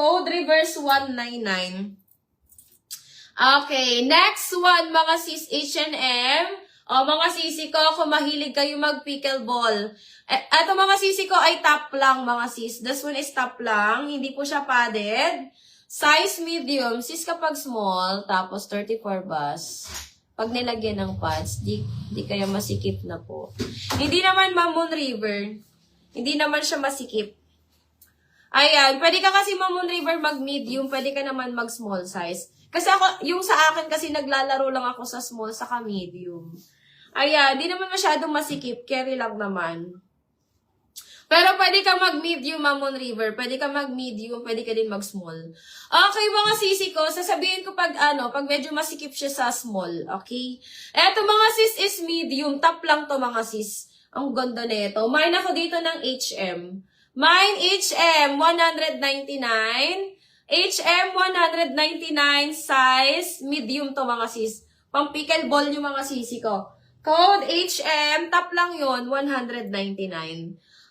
Code reverse 199. Okay, next one, mga sis H&M. O, mga sisi ko, kung mahilig kayo mag-pickleball. Eto mga sisi ko ay top lang, mga sis. This one is top lang. Hindi po siya padded. Size medium. Sis kapag small, tapos 34 bus. Pag nilagyan ng pads, di kaya masikip na po. Hindi naman Mammoon River. Hindi naman siya masikip. Ayan, pwede ka kasi Mammoon River mag-medium, pwede ka naman mag-small size. Kasi ako, yung sa akin kasi naglalaro lang ako sa small, saka medium. Ayan, di naman masyadong masikip, carry lang naman. Pero pwede ka mag-medium Mammoon River, pwede ka mag-medium, pwede ka din mag-small. Okay, mga sisi ko, sasabihin ko pag medyo masikip siya sa small, okay? Eto mga sis is medium, top lang to mga sis. Ang ganda nito. Mine ako dito ng HM. Mine HM 199. HM 199 size. Medium to mga sis. Pang pickleball yung mga sisi ko. Code HM. Top lang yun. 199.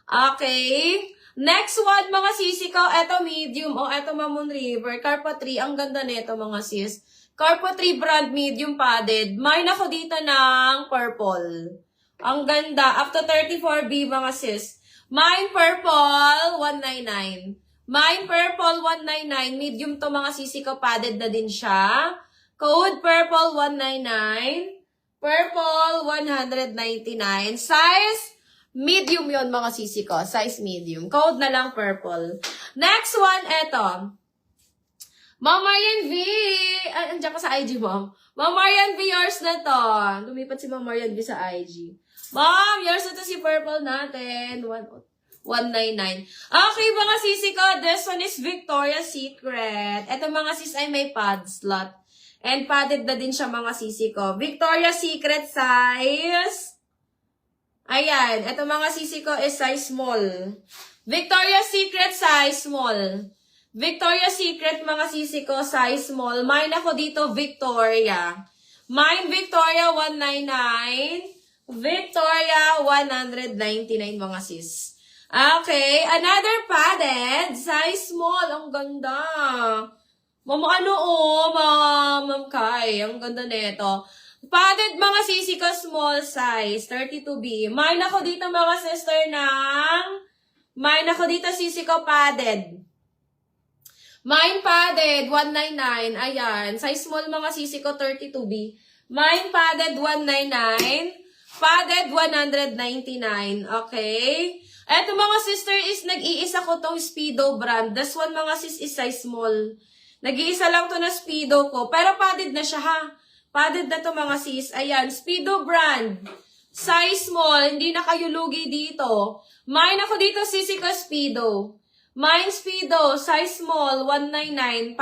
Okay. Next one mga sisi ko. Eto medium. O eto Mammoon River. Carpa 3. Ang ganda nito mga sis. Carpa 3 brand medium padded. Mine ako dito ng purple. Ang ganda. Up to 34B mga sis. Mine purple, 199. Mine purple, 199. Medium to mga sisi ko. Padded na din siya. Code purple, 199. Purple, 199. Size, medium yon mga sisi ko. Size medium. Code na lang purple. Next one, eto. Ma'am Marian V. Andiyan ka sa IG, ma'am. Ma'am Marian V, yours na to. Lumipat si Ma'am Marian V sa IG. Ma'am, yours na to si purple natin. 199. Okay, mga sisi ko. This one is Victoria's Secret. Ito mga sis ay may pad slot. And padded na din siya mga sisi ko. Victoria's Secret size. Ayan. Ito mga sisi ko is size small. Victoria's Secret size small. Victoria's Secret mga sisi ko size small. Mine ako dito Victoria. Mine Victoria 199. Victoria 199 mga sis. Okay, another padded, size small, ang ganda. Ma'am Ma'am Kai, ang ganda nito. Padded mga sisi ko, small size, 32B. Mine ako dito mga sister mine ako dito sisi ko padded. Mine padded, 199, ayan. Size small mga sisi ko, 32B. Mine padded, 199. Padded, 199. Okay? Eto mga sister is nag-iisa ko tong Speedo brand. This one mga sis is size small. Nag-iisa lang to na Speedo ko. Pero padded na siya ha. Padded na to mga sis. Ayan, Speedo brand. Size small. Hindi na kayo lugi dito. Mine ako dito sisi ko Speedo. Mine Speedo. Size small. 199.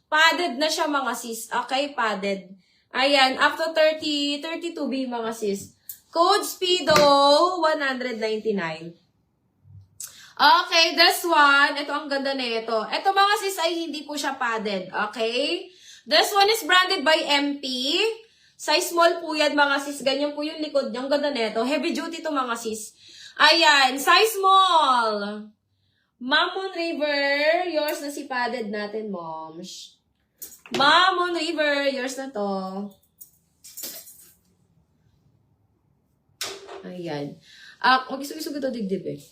Padded na siya mga sis. Okay, padded. Ayan, up to 32B mga sis. Code Speedo, 199. Okay, this one. Ito ang ganda nito. Ito mga sis ay hindi po siya padded. Okay? This one is branded by MP. Size small po yan mga sis. Ganyan po yung likod niya. Ang ganda nito. Heavy duty to mga sis. Ayan, size small. Mammoon River. Yours na si padded natin, moms. Mammoon River, yours na to. Ayan. Mag-isog-isog ito digdib eh.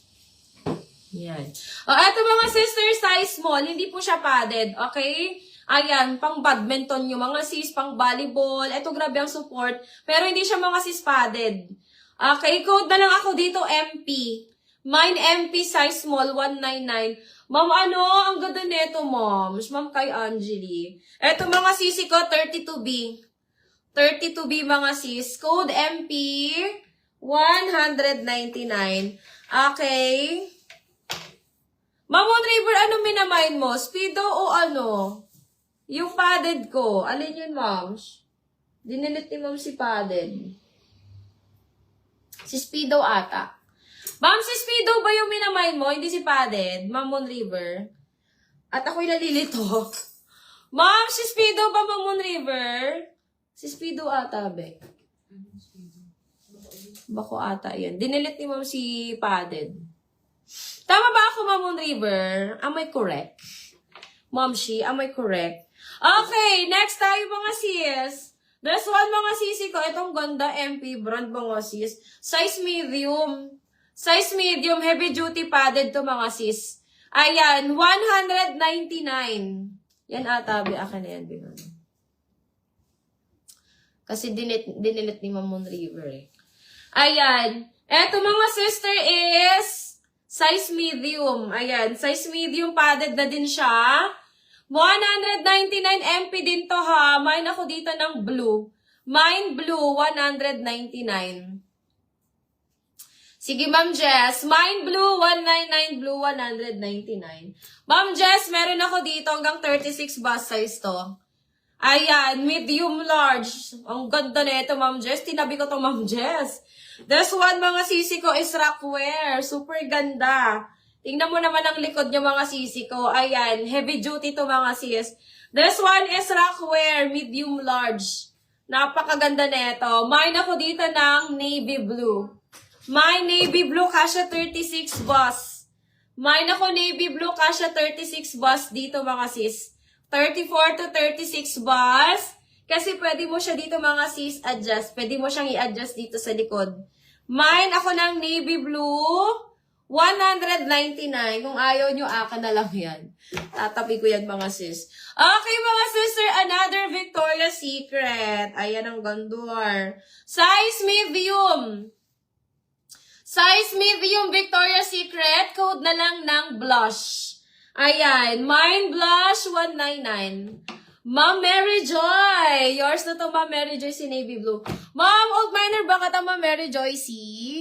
Ayan. Ito mga sister, size small. Hindi po siya padded. Okay? Ayan, pang badminton yung mga sis, pang volleyball. Ito grabe ang support. Pero hindi siya mga sis padded. Okay, code na lang ako dito, MP. Mine MP, size small, 199. Ma'am, ang ganda nito, moms. Ma'am kay Angeli. Eto mga sisi ko, 32B. 32B mga sis. Code MP, 199. Okay. Mammoon River, ano minamind mo? Speedo o ano? Yung padded ko. Alin yun, moms? Dinilit ni mom si padded. Si Speedo ata. Ma'am, si Speedo ba yung minamind mo? Hindi si padded. Mammoon River. At ako'y nalilito. Ma'am, si Speedo ba Mammoon River? Si Speedo ata, be. Bako ata yun. Dinilit ni mom si padded. Tama ba ako, Ma'am Moon River? Am I correct? Ma'am Shi, am I correct? Okay, next tayo mga sis. There's one mga sisi ko. Itong ganda, MP brand mga sis. Size medium. Size medium, heavy duty padded to mga sis. Ayan, 199. Yan atabi, akin na yan. Binon. Kasi dinilit ni Ma'am Moon River eh. Ayan. Eto mga sister is size medium. Ayan. Size medium padded na din siya. 199 MP din to ha. Mine ako dito ng blue. Mine blue, 199. Sige, Ma'am Jess. Mine blue, 199. Blue, 199. Ma'am Jess, meron ako dito hanggang 36 bust size to. Ayan, medium large. Ang ganda nito, Ma'am Jess. Tinabi ko to, Ma'am Jess. There's one mga sisi ko is Rockwear. Super ganda. Tingnan mo naman ang likod niya mga sisi ko. Ayan, heavy duty to mga sis. There's one is Rockwear, medium large. Napakaganda nito. Mine ako dito ng navy blue. My navy blue, kasha 36 bus. Mine ako navy blue, kasha 36 bus dito mga sis. 34 to 36 bus. Kasi pwede mo siya dito mga sis adjust. Pwede mo siyang i-adjust dito sa likod. Mine ako ng navy blue, 199. Kung ayaw nyo, akin na lang yan. Tatabi ko yan mga sis. Okay mga sister, another Victoria's Secret. Ayan ang gandor. Size medium. Size medium Victoria's Secret. Code na lang ng blush. Ayan. Mine blush, 199. Ma'am Mary Joy. Yours na to, Ma'am Mary Joy, si navy blue. Ma'am, old miner, baka ta Ma'am Mary Joy, si?